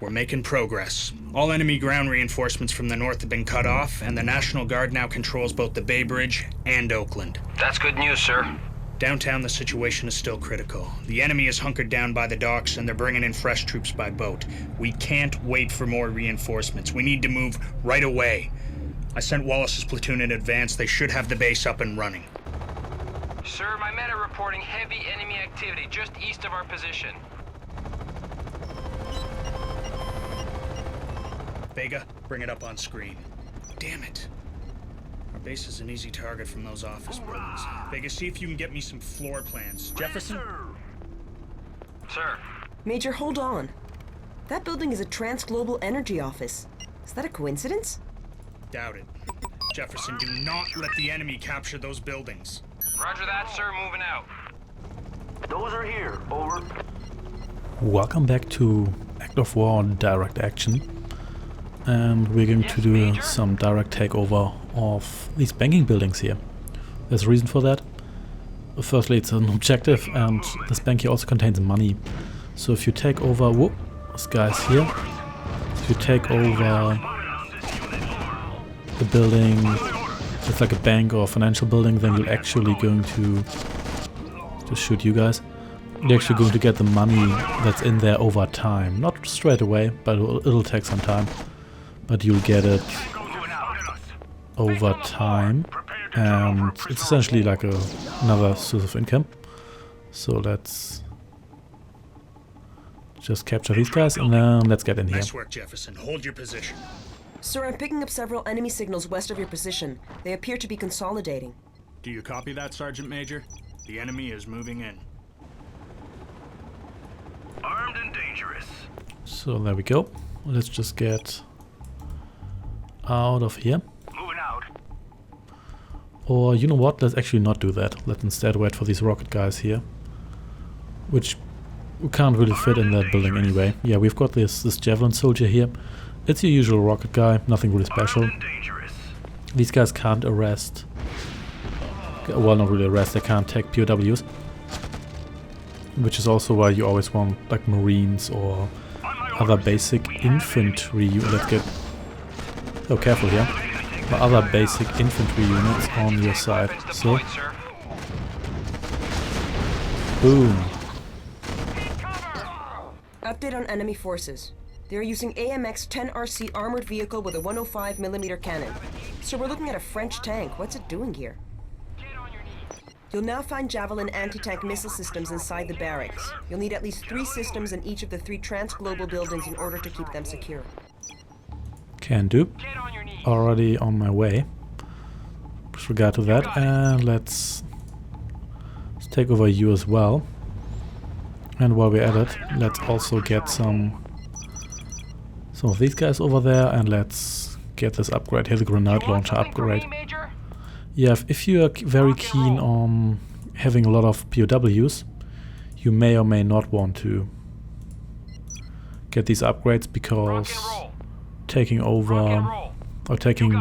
We're making progress. All enemy ground reinforcements from the north have been cut off, and the National Guard now controls both the Bay Bridge and Oakland. That's good news, sir. Downtown, the situation is still critical. The enemy is hunkered down by the docks, and they're bringing in fresh troops by boat. We can't wait for more reinforcements. We need to move right away. I sent Wallace's platoon in advance. They should have the base up and running. Sir, my men are reporting heavy enemy activity just east of our position. Vega, bring it up on screen. Damn it. Our base is an easy target from those office buildings. Vega, see if you can get me some floor plans. Jefferson? Sir. Major, hold on. That building is a Trans-Global Energy office. Is that a coincidence? Doubt it. Jefferson, do not let the enemy capture those buildings. Roger that, sir. Moving out. Those are here. Over. Welcome back to Act of War Direct Action. And we're going to do some direct takeover of these banking buildings here. There's a reason for that. Firstly, it's an objective, and this bank here also contains money. So if you take over... Whoop, this guy's here. If you take over the building, it's like a bank or a financial building, then you're actually going to just shoot you guys. You're actually going to get the money that's in there over time. Not straight away, but it'll take some time. But you'll get it over time, and it's essentially like another source of income. So let's just capture these guys, and then let's get in here. Nice work, Jefferson. Hold your position. Sir, I'm picking up several enemy signals west of your position. They appear to be consolidating. Do you copy that, Sergeant Major? The enemy is moving in. Armed and dangerous. So there we go. Let's just get out of here. Moving out. Or you know what, let's actually not do that. Let's instead wait for these rocket guys here, which can't really fit in that building anyway. Yeah, we've got this javelin soldier here. It's your usual rocket guy, nothing really special. These guys can't arrest, well, not really arrest, they can't take POWs, which is also why you always want like Marines or other basic infantry. Let's get careful here. But other basic infantry units on your side. So, boom. Update on enemy forces. They're using AMX 10RC armored vehicle with a 105mm cannon. So we're looking at a French tank. What's it doing here? You'll now find Javelin anti-tank missile systems inside the barracks. You'll need at least 3 systems in each of the 3 Trans-Global buildings in order to keep them secure. Can do. Already on my way. With regard to that, and let's take over you as well. And while we're at it, let's also get some of these guys over there, and let's get this upgrade here, the grenade launcher upgrade. Yeah, if you are very keen on having a lot of POWs, you may or may not want to get these upgrades, because taking over or taking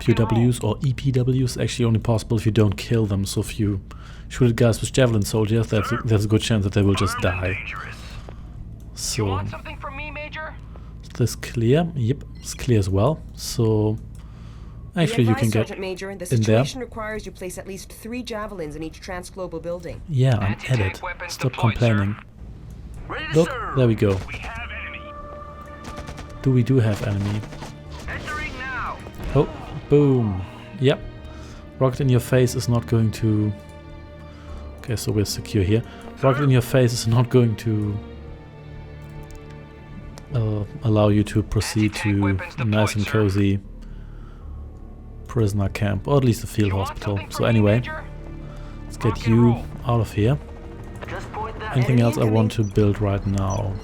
POWs or EPWs is actually only possible if you don't kill them. So if you shoot at guys with javelin soldiers, there's a good chance that they will just die. So is this clear? Yep, it's clear as well. So actually you can get Major, the in there. situation requires you place at least 3 javelins in each Trans-Global building. Yeah, I'm at it. Stop complaining. Look, there we go. Do we have enemy? Oh, boom. Yep. Rocket in your face is not going to... Okay, so we're secure here. Rocket in your face is not going to allow you to proceed to a nice and cozy prisoner camp, or at least a field hospital. So anyway, let's get you out of here. Anything else I want to build right now?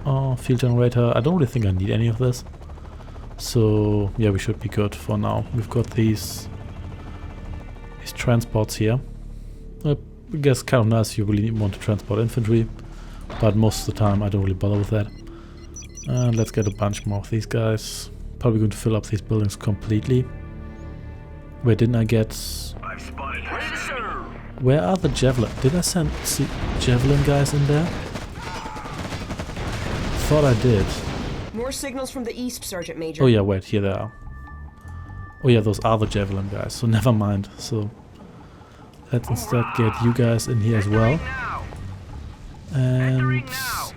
Oh, field generator. I don't really think I need any of this. So yeah, we should be good for now. We've got these transports here. I guess kind of nice if you really want to transport infantry, but most of the time I don't really bother with that. And let's get a bunch more of these guys. Probably going to fill up these buildings completely. Wait, didn't I get... Where are the javelin? Did I see javelin guys in there? thought I did. More signals from the east, Sergeant Major. Oh yeah, wait, here they are. Oh yeah, those are the Javelin guys, so never mind. So let's instead get you guys in here as well. And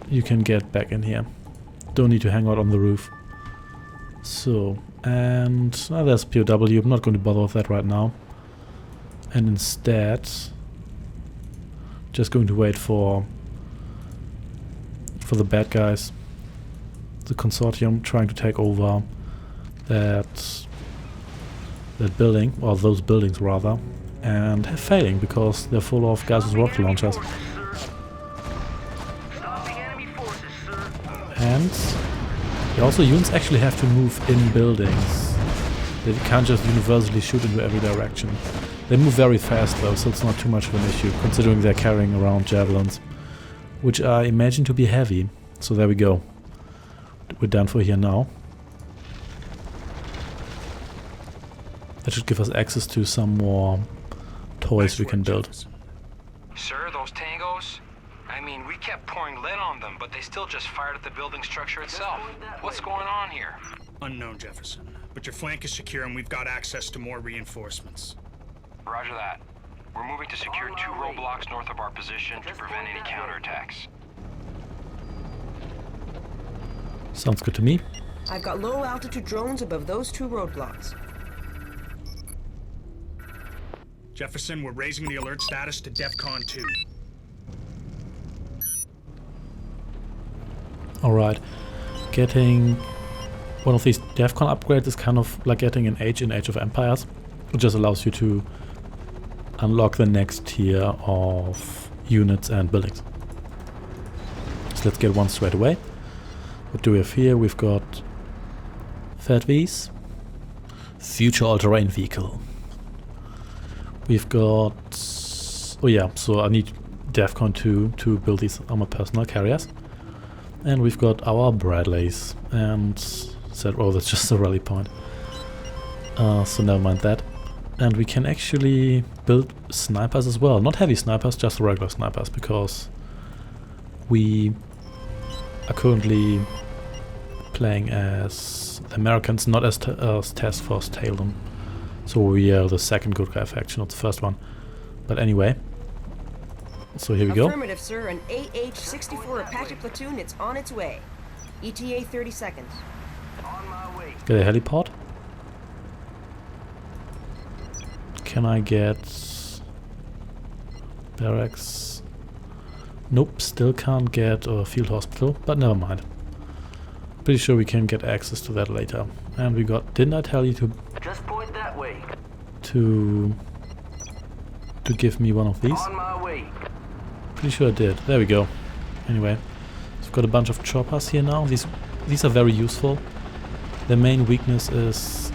you can get back in here. Don't need to hang out on the roof. So, and there's POW. I'm not going to bother with that right now. And instead, just going to wait for the bad guys, the Consortium, trying to take over that building, or those buildings rather, and failing because they're full of guys with rocket launchers. And also units actually have to move in buildings. They can't just universally shoot into every direction. They move very fast though, so it's not too much of an issue, considering they're carrying around javelins, which I imagine to be heavy. So there we go. We're done for here now. That should give us access to some more toys we can build. Sir, those tangos? I mean, we kept pouring lead on them, but they still just fired at the building structure itself. What's going on here? Unknown, Jefferson. But your flank is secure and we've got access to more reinforcements. Roger that. We're moving to secure 2 roadblocks north of our position to prevent any counterattacks. Sounds good to me. I've got low altitude drones above those 2 roadblocks. Jefferson, we're raising the alert status to DEFCON 2. Alright. Getting one of these DEFCON upgrades is kind of like getting an Age in Age of Empires. It just allows you to unlock the next tier of units and buildings. So let's get one straight away. What do we have here? We've got FATVs, Future All-Terrain Vehicle. We've got... oh yeah, so I need DEFCON 2 to build these armored personnel carriers. And we've got our Bradleys. And said, oh, that's just a rally point. So never mind that. And we can actually build snipers as well. Not heavy snipers, just regular snipers, because we are currently playing as Americans, not as Task Force Talon. So we are the second good guy faction, not the first one. But anyway. So here we go. Affirmative, sir. An AH-64 Apache platoon. It's on its way. ETA 30 seconds. Get a helipod. Can I get barracks? Nope, still can't get a field hospital, but never mind. Pretty sure we can get access to that later. And we got, didn't I tell you to Just point that way. to give me one of these? On my way. Pretty sure I did. There we go. Anyway, so we've got a bunch of choppers here now. These are very useful. Their main weakness is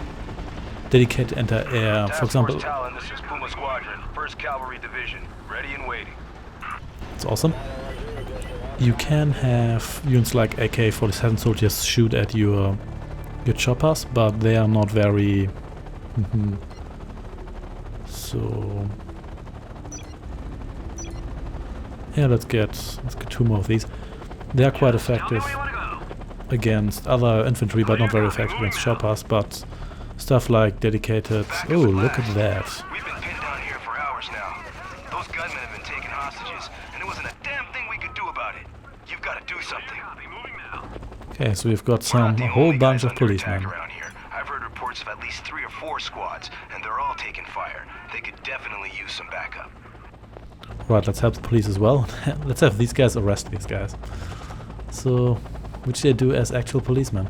dedicated anti-air. For example, Task Force Talon, this is Puma Squadron, 1st Cavalry Division, ready and waiting. it's awesome. You can have units like AK-47 soldiers shoot at your choppers, but they are not very... So... yeah, let's get 2 more of these. They are quite effective against other infantry, but not very effective against choppers, but stuff like dedicated... oh, look at that. We've been pinned down here for hours now. Those gunmen have been taking hostages, and there wasn't a damn thing we could do about it. You've got to do something. Okay, so we've got a whole bunch of policemen. Around here. I've heard reports of at least 3 or 4 squads, and they're all taking fire. They could definitely use some backup. Right, let's help the police as well. Let's have these guys arrest these guys. So, which they do as actual policemen.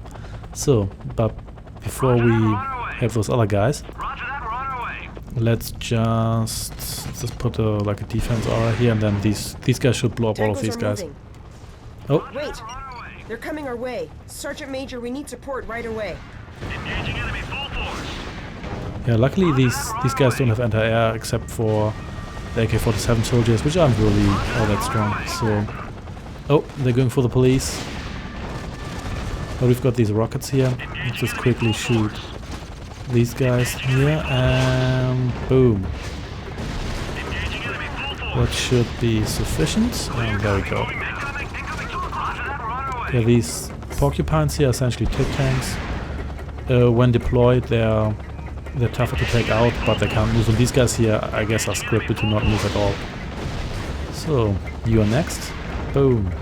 So, but before we have those other guys, let's just put like a defense aura here, and then these guys should blow up all of these guys. Oh, Wait! They're coming our way. Sergeant Major, we need support right away. Engaging enemy full force. yeah. Luckily, these guys don't have anti-air except for the AK-47 soldiers, which aren't really all that strong. So, oh, they're going for the police. But we've got these rockets here. Let's just quickly shoot these guys here, and boom. That should be sufficient. And there we go. Yeah, these porcupines here are essentially tip tanks. When deployed, they're tougher to take out, but they can't move. And these guys here, I guess, are scripted to not move at all. So, you are next. Boom.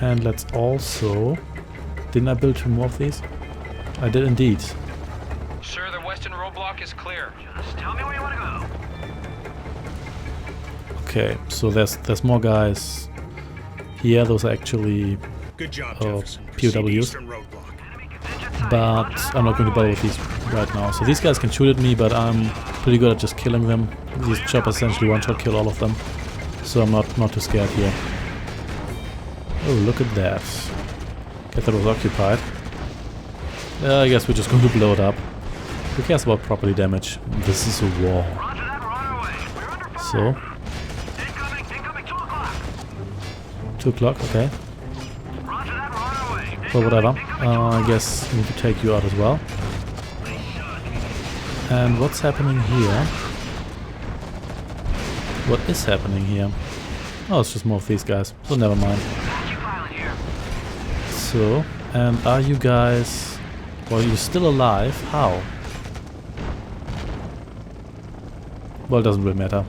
And let's also... Didn't I build 2 more of these? I did indeed. Sir, the western roadblock is clear. Just tell me where you want to go. Okay, so there's more guys here. Those are actually Good job, Jefferson. POWs. Proceed to eastern roadblock. But I'm not going to bother with these right now. So these guys can shoot at me, but I'm pretty good at just killing them. These choppers essentially one-shot kill all of them. So I'm not too scared here. Oh, look at that. Guess that was occupied. I guess we're just going to blow it up. Who cares about property damage? This is a war. So... 2 o'clock, okay. Well, whatever. I guess we need to take you out as well. And what's happening here? What is happening here? Oh, it's just more of these guys, so never mind. So, and are you guys... Well, you're still alive? How? Well, it doesn't really matter.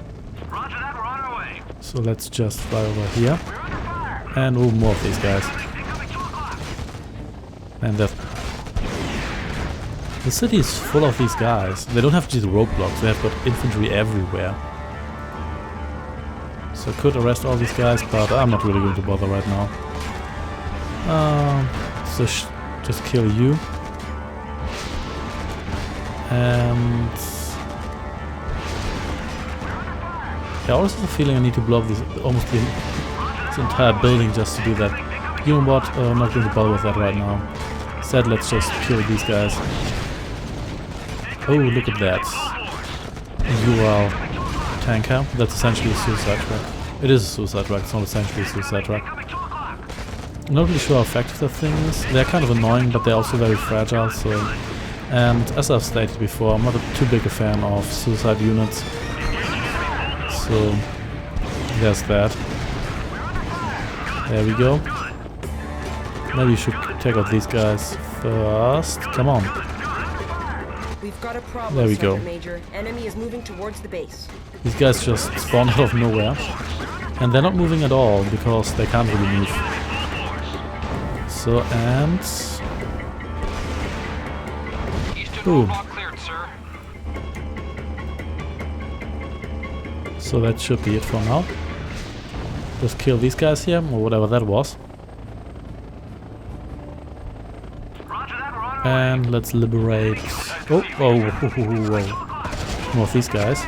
So let's just fly over here. And oh, more of these guys. And the city is full of these guys. They don't have just roadblocks, they have got infantry everywhere. So I could arrest all these guys, but I'm not really going to bother right now. So just kill you. And... Yeah, I always have a feeling I need to blow up this entire building just to do that. You know what? I'm not going to bother with that right now. Instead, let's just kill these guys. Oh, look at that. UL tanker. That's essentially a suicide truck. It is a suicide truck, it's not essentially a suicide truck. I'm not really sure how effective that thing is. They're kind of annoying, but they're also very fragile, so... And as I've stated before, I'm not too big a fan of suicide units. So... There's that. There we go. Maybe you should take out these guys first. Come on. We've got a problem, There we go. Sergeant Major. Enemy is moving towards the base. These guys just spawn out of nowhere. And they're not moving at all because they can't really move. So, and... Boom. So that should be it for now. Just kill these guys here, or whatever that was. And let's liberate... Oh, more of these guys.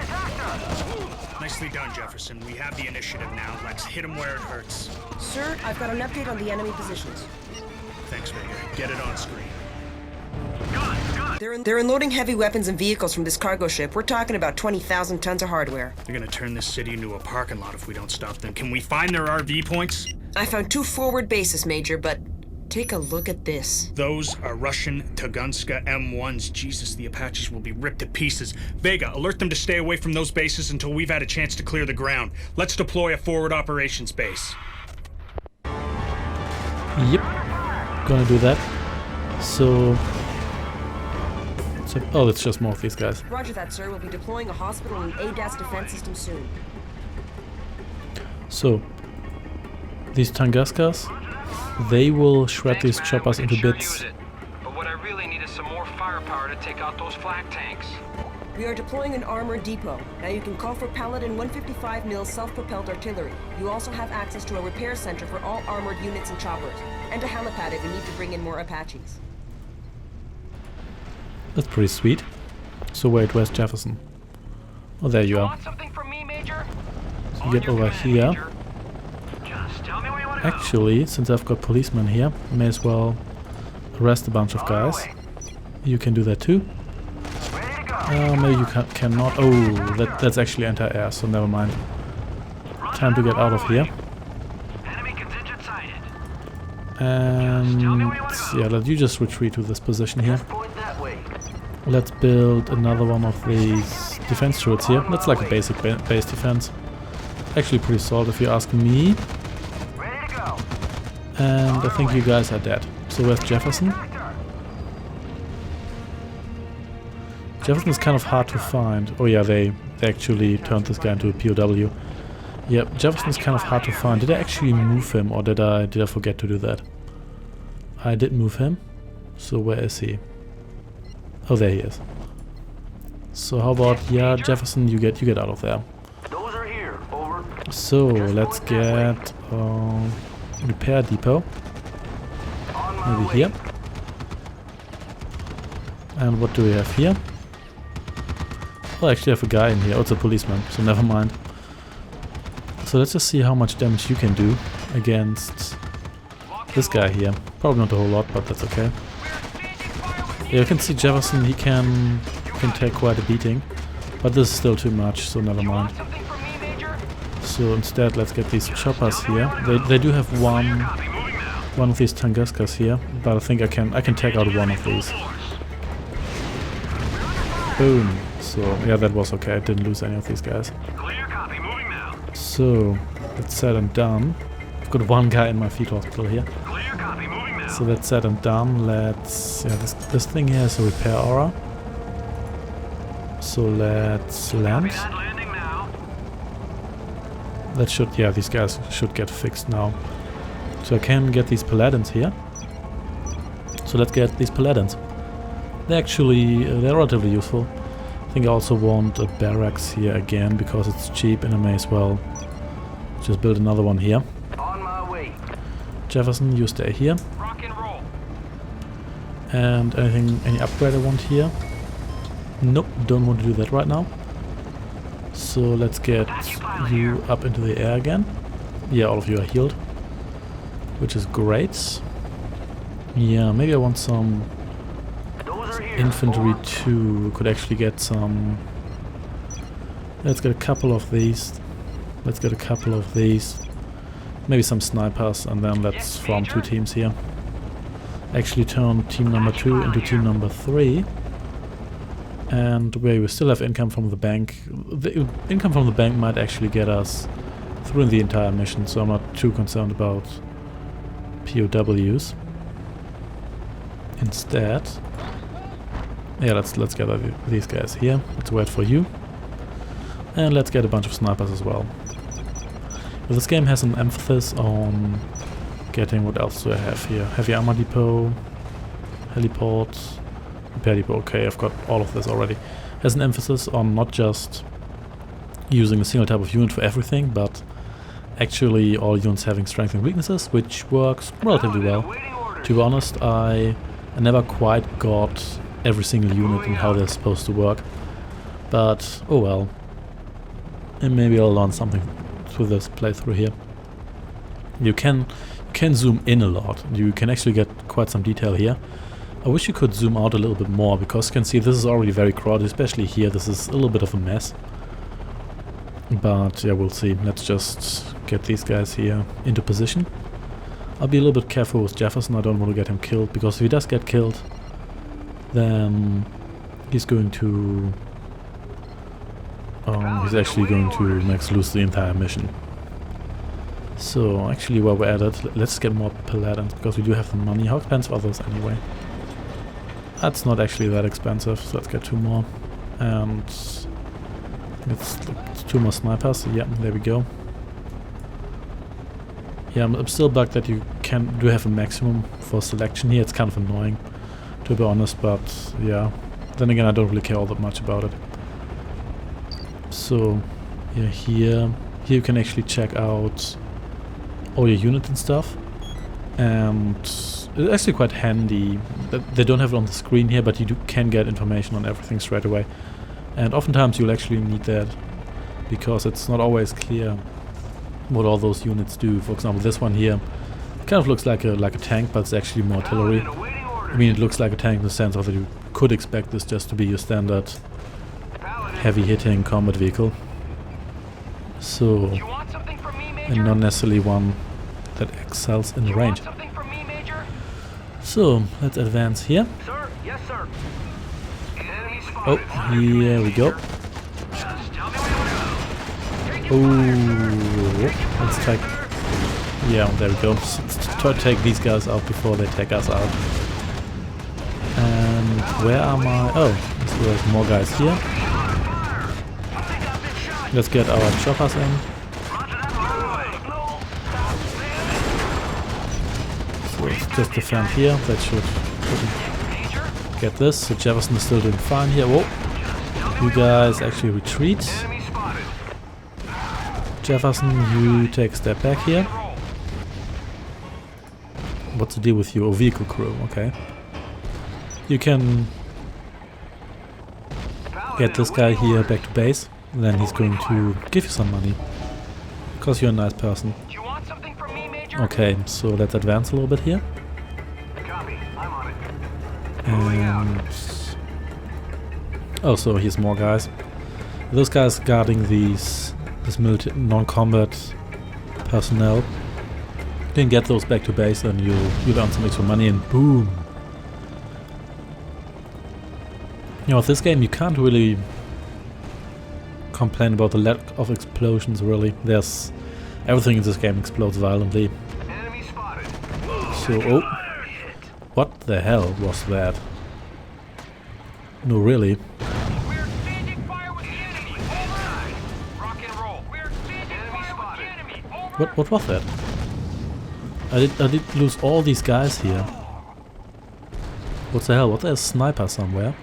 Nicely done, Jefferson. We have the initiative now. Let's hit them where it hurts. Sir, I've got an update on the enemy positions. Thanks, Major. Get it on screen. They're unloading heavy weapons and vehicles from this cargo ship. We're talking about 20,000 tons of hardware. They're gonna turn this city into a parking lot if we don't stop them. Can we find their RV points? I found 2 forward bases, Major, but take a look at this. Those are Russian Tugunska M1s. Jesus, the Apaches will be ripped to pieces. Vega, alert them to stay away from those bases until we've had a chance to clear the ground. Let's deploy a forward operations base. Yep. Gonna do that. So, oh, it's just more of these guys. Roger that, sir. We'll be deploying a hospital and ADAS defense system soon. So, these Tunguskas, they will shred these choppers into bits. But what I really need is some more firepower to take out those flak tanks. We are deploying an armored depot. Now you can call for Paladin 155 mil self-propelled artillery. You also have access to a repair center for all armored units and choppers, and a helipad if you need to bring in more Apaches. That's pretty sweet. So wait, where's Jefferson? Oh, there you are. Want something from me, Major? So get over here. Actually, since I've got policemen here, I may as well arrest a bunch of guys. You can do that too. Maybe you cannot. Oh, that's actually anti-air, so never mind. Time to get out of here. And yeah, let you just retreat to this position here. Let's build another one of these defense turrets here. That's like a basic base defense. Actually pretty solid if you ask me. And I think you guys are dead. So where's Jefferson? Jefferson is kind of hard to find. Oh yeah, they actually turned this guy into a POW. Yep, Jefferson is kind of hard to find. Did I actually move him, or did I forget to do that? I did move him. So where is he? Oh, there he is. So how about, yeah, Jefferson, you get out of there. Those are here. Over. So let's get repair depot. Maybe here. And what do we have here? Oh, I actually have a guy in here. Oh, it's a policeman, so never mind. So let's just see how much damage you can do against this guy here. Probably not a whole lot, but that's okay. Yeah, you can see Jefferson, he can take quite a beating. But this is still too much, so never mind. So instead, let's get these choppers here. They do have one of these Tunguskas here, but I think I can take out one of these. Boom. So yeah, that was okay. I didn't lose any of these guys. So that's said and done. I've got one guy in my field hospital here. So that's said and done. Let's this thing here is a repair aura. So let's land. That should, yeah, these guys should get fixed now. So I can get these paladins here. So let's get these paladins. They're relatively useful. I think I also want a barracks here again because it's cheap, and I may as well just build another one here. On my way. Jefferson, you stay here. Rock and roll. And any upgrade I want here? Nope, don't want to do that right now. So let's get you up into the air again. Yeah, all of you are healed, which is great. Yeah, maybe I want some infantry too. Could actually get some. Let's get a couple of these. Let's get a couple of these. Maybe some snipers, and then let's form two teams here. Actually turn team number 2 into team number 3. And we still have income from the bank. The income from the bank might actually get us through the entire mission, so I'm not too concerned about POWs. Instead, yeah, let's get these guys here. Let's wait for you. And let's get a bunch of snipers as well. But this game has an emphasis on getting, what else do I have here? Heavy armor depot, heliport, repair depot. Okay, I've got all of this already. Has an emphasis on not just using a single type of unit for everything, but actually all units having strengths and weaknesses, which works relatively well. To be honest, I never quite got every single unit and how they're supposed to work, but oh well. And maybe I'll learn something through this playthrough here. You can zoom in a lot. You can actually get quite some detail here. I wish you could zoom out a little bit more, because you can see this is already very crowded, especially here. This is a little bit of a mess. But yeah, we'll see. Let's just get these guys here into position. I'll be a little bit careful with Jefferson. I don't want to get him killed, because if he does get killed, then he's going to... he's actually going to make us lose the entire mission. So actually, while we're at it, let's get more paladins, because we do have the money. How expensive are those anyway? That's not actually that expensive, so let's get 2 more. And let's 2 more snipers. Yeah, there we go. Yeah, I'm still bugged that you do have a maximum for selection here. It's kind of annoying, to be honest, but yeah. Then again, I don't really care all that much about it. So yeah, here you can actually check out all your units and stuff, and it's actually quite handy. They don't have it on the screen here, but you can get information on everything straight away. And oftentimes you'll actually need that, because it's not always clear what all those units do. For example, this one here kind of looks like a tank, but it's actually more artillery. I mean, it looks like a tank in the sense of that you could expect this just to be your standard heavy hitting combat vehicle. So, and not necessarily one that excels in the range. So, let's advance here. Oh, here we go. Oh, let's take Yeah, there we go. Try to take these guys out before they take us out. And where are my... Oh, there's more guys here. Let's get our choppers in. So let's just defend here. That should get this. So Jefferson is still doing fine here. Whoa! You guys actually retreat. Jefferson, you take a step back here. What's the deal with you? Oh, vehicle crew, okay. You can get this guy here back to base. Then he's going to give you some money. Because you're a nice person. Okay, so let's advance a little bit here. And... oh, so here's more guys. Those guys guarding this non-combat personnel. You can get those back to base and you'll earn some extra money and boom! You know, with this game you can't really complain about the lack of explosions, really. There's... everything in this game explodes violently. So, oh! What the hell was that? No, really? What was that? I did lose all these guys here. What the hell? Was there a sniper somewhere?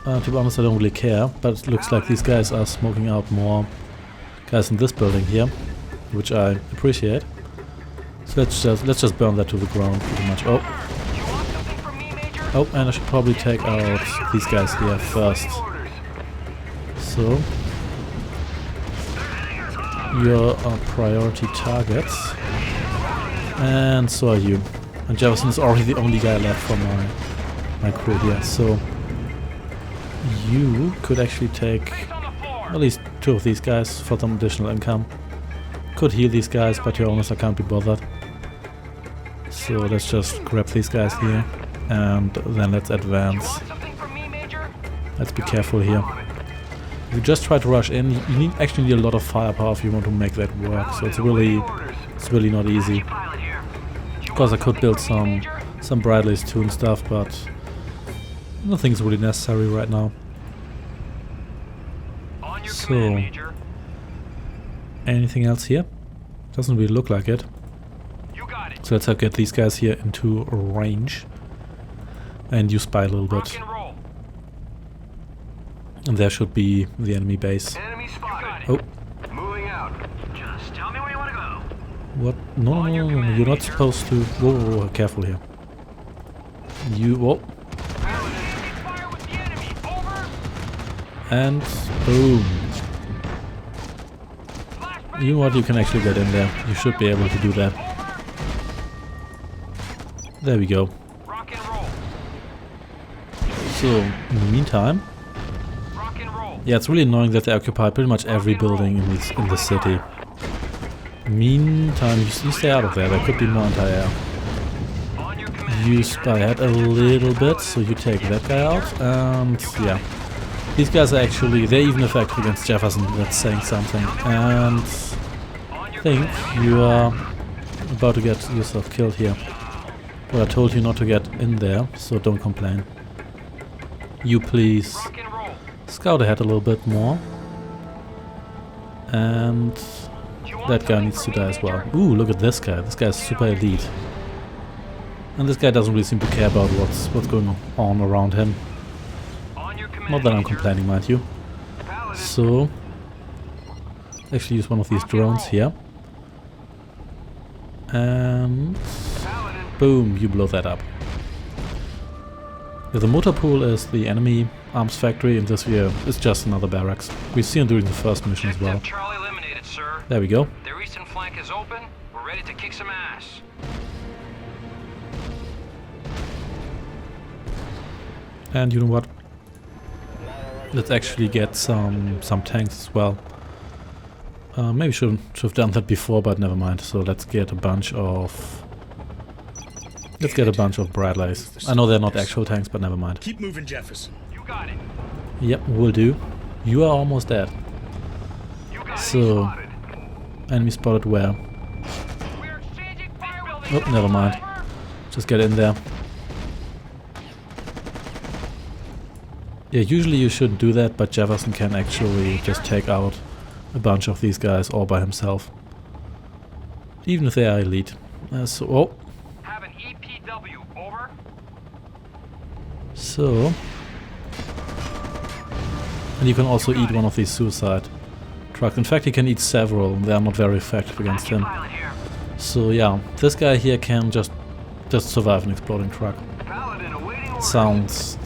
To be honest, I don't really care, but it looks like these guys are smoking out more guys in this building here, which I appreciate. So let's just burn that to the ground pretty much. Oh. Oh, and I should probably take out these guys here first. So you're our priority targets. And so are you. And Jefferson is already the only guy left from my crew here, so you could actually take at least 2 of these guys for some additional income. Could heal these guys, but to be honest, I can't be bothered. So let's just grab these guys here, and then let's advance. Let's be careful here. If you just try to rush in, you actually need a lot of firepower if you want to make that work. So it's really not easy. Of course, I could build some Bradleys too and stuff, but nothing's really necessary right now. So, anything else here? Doesn't really look like it. So let's get these guys here into range. And you spy a little bit. And there should be the enemy base. Oh. What? No, you're not supposed to... Whoa, careful here. Whoa. And boom. You know what, you can actually get in there. You should be able to do that. There we go. So, in the meantime... yeah, it's really annoying that they occupy pretty much every building in the city. Meantime, you stay out of there. There could be more anti-air. You spy ahead a little bit, so you take that guy out, and yeah. These guys are actually, they're even effective against Jefferson, that's saying something. And I think you are about to get yourself killed here. Well, I told you not to get in there, so don't complain. You please scout ahead a little bit more. And that guy needs to die as well. Ooh, look at this guy. This guy is super elite. And this guy doesn't really seem to care about what's going on around him. Not that I'm complaining, mind you. So, actually use one of these drones here. And boom, you blow that up. Yeah, the motor pool is the enemy arms factory, and this here is just another barracks. We've seen it during the first mission as well. There we go. Their eastern flank is open. We're ready to kick some ass. And you know what? Let's actually get some tanks as well. Maybe should have done that before, but never mind. So let's get a bunch of Bradleys. I know they're not actual tanks, but never mind. Keep moving, Jefferson. You got it. Yep, will do. You are almost dead. So, enemy spotted where? Oh, never mind. Just get in there. Yeah, usually you shouldn't do that, but Jefferson can actually just take out a bunch of these guys all by himself. Even if they are elite. Oh. Have an EPW, over. So. And you can also eat one of these suicide trucks. In fact, you can eat several. They are not very effective against him. So yeah, this guy here can just survive an exploding truck. Sounds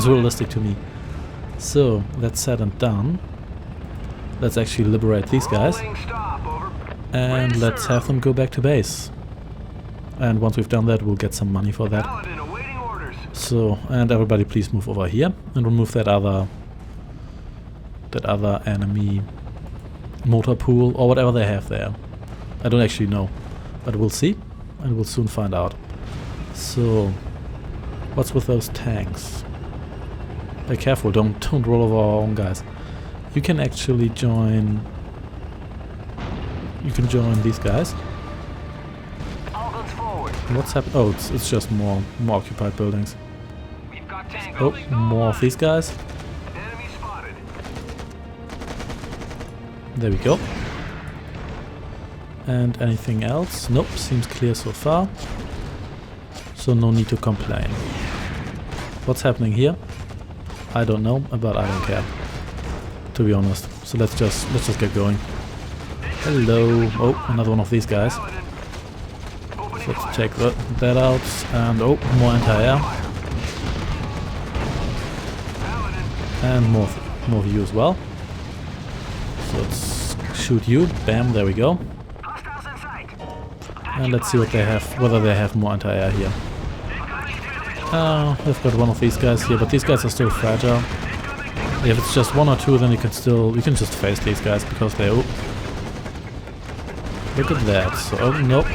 realistic to me. So that's said and done. Let's actually liberate these guys. And let's have them go back to base. And once we've done that, we'll get some money for that. So, and everybody please move over here and remove that other enemy motor pool or whatever they have there. I don't actually know, but we'll see and we'll soon find out. So, what's with those tanks? Be careful, don't roll over our own guys. You can actually join. You can join these guys. What's happening? Oh, it's just more occupied buildings. Oh, more of these guys. There we go. And anything else? Nope, seems clear so far. So no need to complain. What's happening here? I don't know, but I don't care, to be honest. So let's just get going. Hello. Oh, another one of these guys. So let's check that out. And oh, more anti-air. And more of you as well. So let's shoot you. Bam, there we go. And let's see what they have, whether they have more anti-air here. They've got one of these guys here, but these guys are still fragile. If it's just one or two, then you can just face these guys because they. Oh, look at that. So oh nope.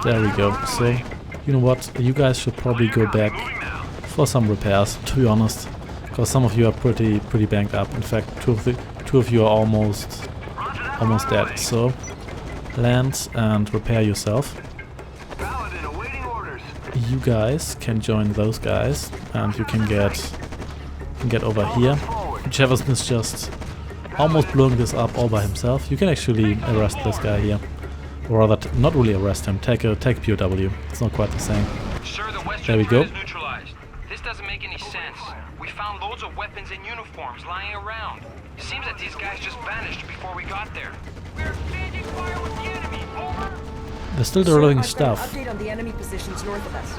There we go. So you know what? You guys should probably go back for some repairs. To be honest, because some of you are pretty banged up. In fact, two of you are almost dead. So land and repair yourself. You guys can join those guys, and you can get over here. Jefferson is just almost blowing this up all by himself. You can actually arrest this guy here, or rather, not really arrest him. Take POW. It's not quite the same. Sir, the there we go. Is neutralized. This doesn't make any sense. We found loads of weapons and uniforms lying around. It seems that these guys just vanished before we got there. We're exchanging fire with the enemy. Over. They're still delivering stuff. Update on the enemy positions north of us.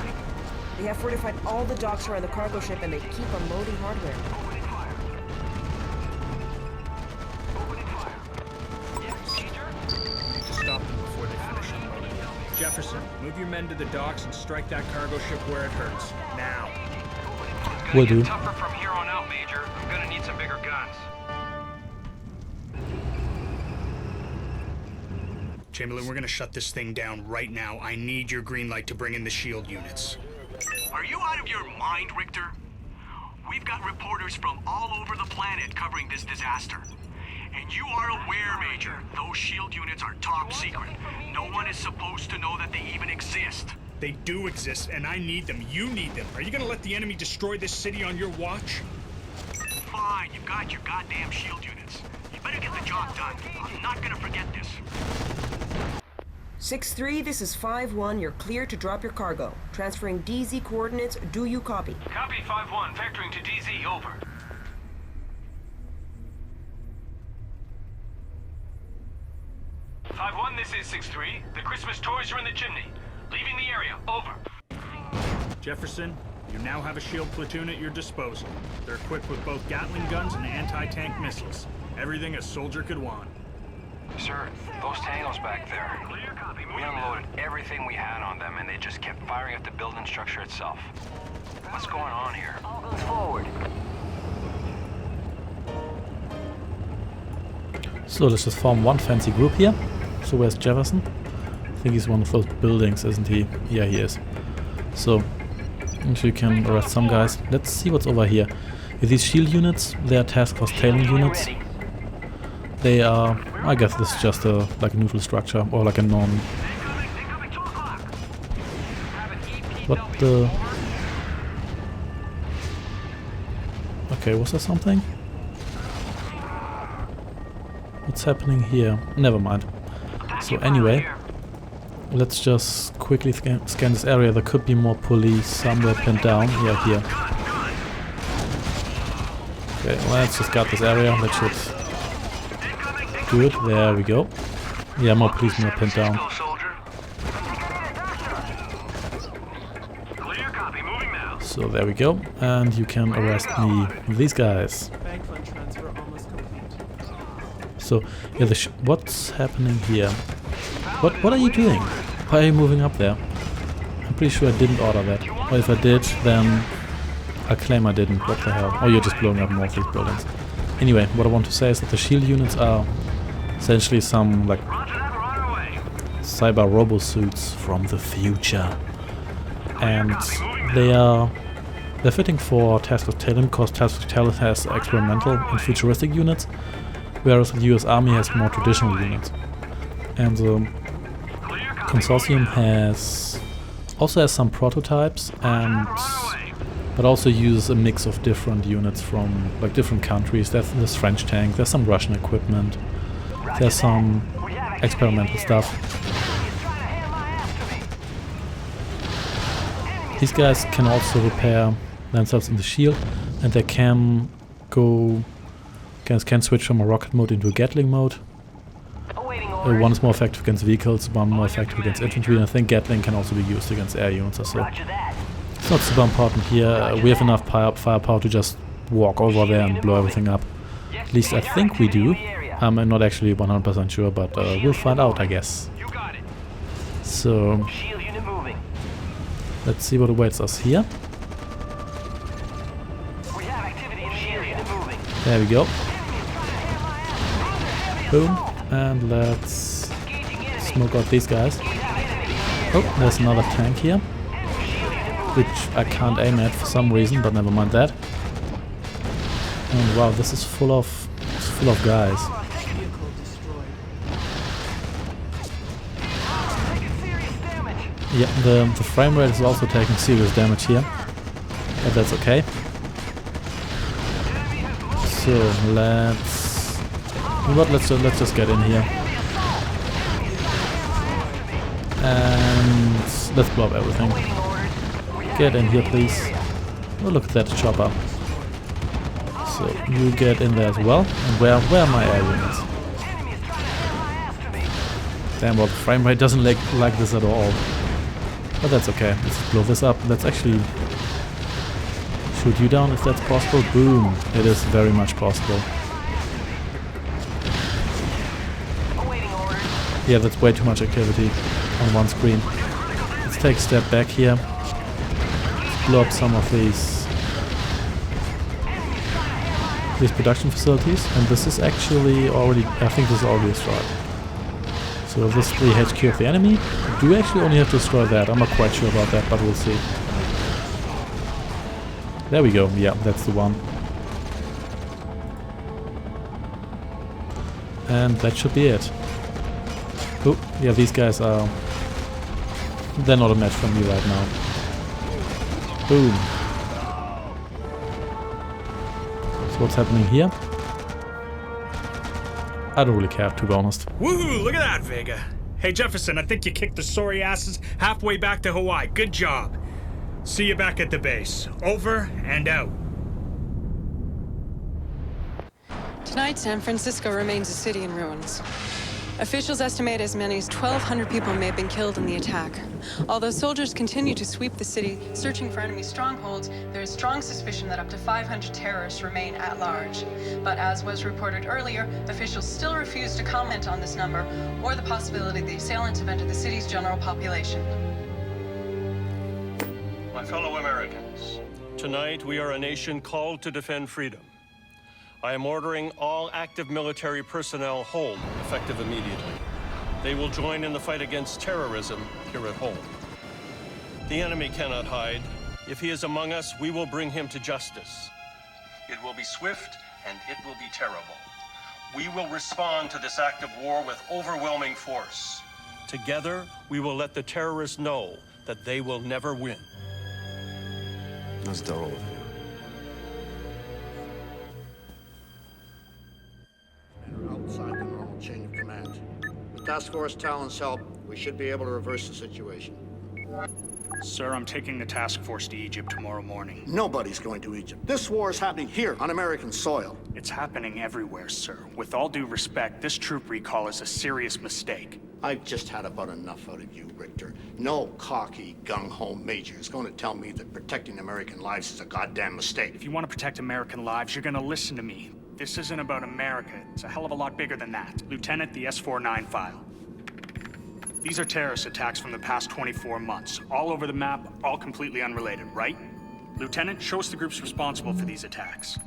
They have fortified all the docks around the cargo ship and they keep unloading hardware. To stop them before they finish unloading. Jefferson, move your men to the docks and strike that cargo ship where it hurts. Now. Will do. Tougher from here on out, Major. I'm gonna need some bigger guns. Chamberlain, we're gonna shut this thing down right now. I need your green light to bring in the shield units. Are you out of your mind, Richter? We've got reporters from all over the planet covering this disaster. And you are aware, Major, those shield units are top secret. No one is supposed to know that they even exist. They do exist, and I need them. You need them. Are you gonna let the enemy destroy this city on your watch? Fine, you've got your goddamn shield units. You better get the job done. I'm not gonna forget this. 6-3, this is 5-1. You're clear to drop your cargo. Transferring DZ coordinates. Do you copy? Copy 5-1. Vectoring to DZ. Over. This is 6-3. The Christmas toys are in the chimney. Leaving the area. Over. Jefferson, you now have a shield platoon at your disposal. They're equipped with both Gatling guns and anti-tank missiles. Everything a soldier could want. Sir, those tangos back there. We unloaded everything we had on them, and they just kept firing at the building structure itself. What's going on here? All goes forward. So let's just form one fancy group here. So where's Jefferson? I think he's one of those buildings, isn't he? Yeah, he is. So actually you can arrest some guys. Let's see what's over here. With these shield units, they are Task Force Talon units. They are, I guess this is just like a neutral structure or like a What the... Okay, was there something? What's happening here? Never mind. So anyway, let's just quickly scan this area. There could be more police somewhere pinned down. Yeah, here. Okay, let's just guard this area. That should do it. There we go. Yeah, more policemen are pinned down. So there we go. And you can arrest me. These guys. So, yeah, what's happening here? What are you doing? Why are you moving up there? I'm pretty sure I didn't order that. Or if I did, then I claim I didn't. What the hell? Oh, you're just blowing up more of these buildings. Anyway, what I want to say is that the shield units are essentially some, like, cyber robo-suits from the future. And they're fitting for Task Force Talon, because Task Force Talon has experimental and futuristic units, whereas the US Army has more traditional units. And the Consortium also has some prototypes, but also uses a mix of different units from like different countries. There's French tank, there's some Russian equipment, there's some experimental stuff. These guys can also repair themselves in the shield, and they can switch from a rocket mode into a Gatling mode. One is more effective against vehicles, one more effective against infantry, and I think Gatling can also be used against air units or so. It's not super important here. We have enough firepower to just walk over there and blow everything up. At least I think we do. I'm not actually 100% sure, but we'll find out, I guess. So, let's see what awaits us here. There we go. Boom. And let's smoke out these guys. Oh, there's another tank here, which I can't aim at for some reason, but never mind that. And wow, this is full of guys. Yeah, the frame rate is also taking serious damage here, but that's okay. So let's just get in here and let's blow up everything. Get in here, please. Oh, look at that chopper. So you get in there as well. And where are my air units? Damn, well, the frame rate doesn't like this at all. But that's okay. Let's blow this up. Let's actually shoot you down if that's possible. Boom. It is very much possible. Yeah, that's way too much activity on one screen. Let's take a step back here. Let's blow up some of these production facilities. And this is actually already, I think this is already destroyed. So this is the HQ of the enemy. Do we actually only have to destroy that? I'm not quite sure about that, but we'll see. There we go. Yeah, that's the one. And that should be it. Oh, yeah, these guys are... They're not a match for me right now. Boom. So what's happening here? I don't really care, to be honest. Woohoo! Look at that, Vega. Hey, Jefferson, I think you kicked the sorry asses halfway back to Hawaii. Good job. See you back at the base. Over and out. Tonight, San Francisco remains a city in ruins. Officials estimate as many as 1,200 people may have been killed in the attack. Although soldiers continue to sweep the city, searching for enemy strongholds, there is strong suspicion that up to 500 terrorists remain at large. But as was reported earlier, officials still refuse to comment on this number or the possibility the assailants have entered the city's general population. My fellow Americans, tonight we are a nation called to defend freedom. I am ordering all active military personnel home, effective immediately. They will join in the fight against terrorism here at home. The enemy cannot hide. If he is among us, we will bring him to justice. It will be swift and it will be terrible. We will respond to this act of war with overwhelming force. Together, we will let the terrorists know that they will never win. That's dull. Outside the normal chain of command. With Task Force Talon's help, we should be able to reverse the situation. Sir, I'm taking the task force to Egypt tomorrow morning. Nobody's going to Egypt. This war is happening here on American soil. It's happening everywhere, sir. With all due respect, this troop recall is a serious mistake. I've just had about enough out of you, Richter. No cocky, gung-ho major is going to tell me that protecting American lives is a goddamn mistake. If you want to protect American lives, you're gonna listen to me. This isn't about America. It's a hell of a lot bigger than that. Lieutenant, the S-49 file. These are terrorist attacks from the past 24 months. All over the map, all completely unrelated, right? Lieutenant, show us the groups responsible for these attacks.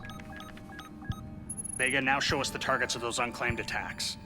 Vega, now show us the targets of those unclaimed attacks.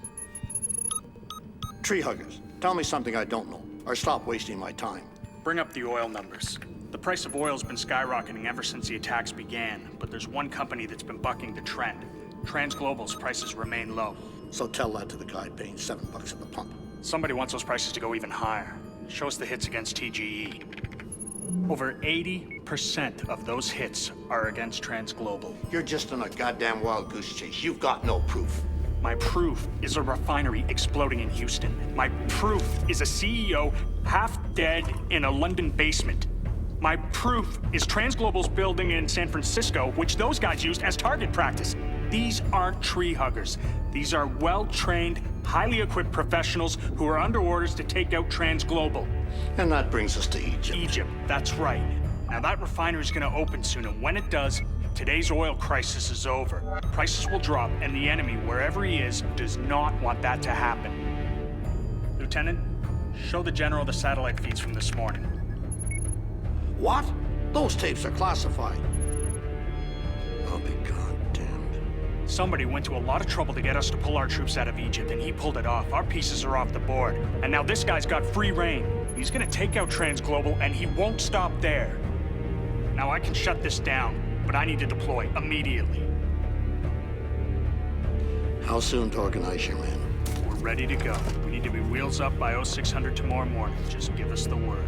Tree huggers, tell me something I don't know, or stop wasting my time. Bring up the oil numbers. The price of oil's been skyrocketing ever since the attacks began, but there's one company that's been bucking the trend. TransGlobal's prices remain low. So tell that to the guy paying $7 at the pump. Somebody wants those prices to go even higher. Show us the hits against TGE. Over 80% of those hits are against TransGlobal. You're just on a goddamn wild goose chase. You've got no proof. My proof is a refinery exploding in Houston. My proof is a CEO half dead in a London basement. My proof is TransGlobal's building in San Francisco, which those guys used as target practice. These aren't tree huggers. These are well-trained, highly equipped professionals who are under orders to take out TransGlobal. And that brings us to Egypt. Egypt, that's right. Now that refinery's gonna open soon, and when it does, today's oil crisis is over. Prices will drop, and the enemy, wherever he is, does not want that to happen. Lieutenant, show the General the satellite feeds from this morning. What? Those tapes are classified. I'll be goddamned. Somebody went to a lot of trouble to get us to pull our troops out of Egypt, and he pulled it off. Our pieces are off the board. And now this guy's got free reign. He's gonna take out TransGlobal, and he won't stop there. Now I can shut this down, but I need to deploy immediately. How soon to organize your men? We're ready to go. We need to be wheels up by 0600 tomorrow morning. Just give us the word.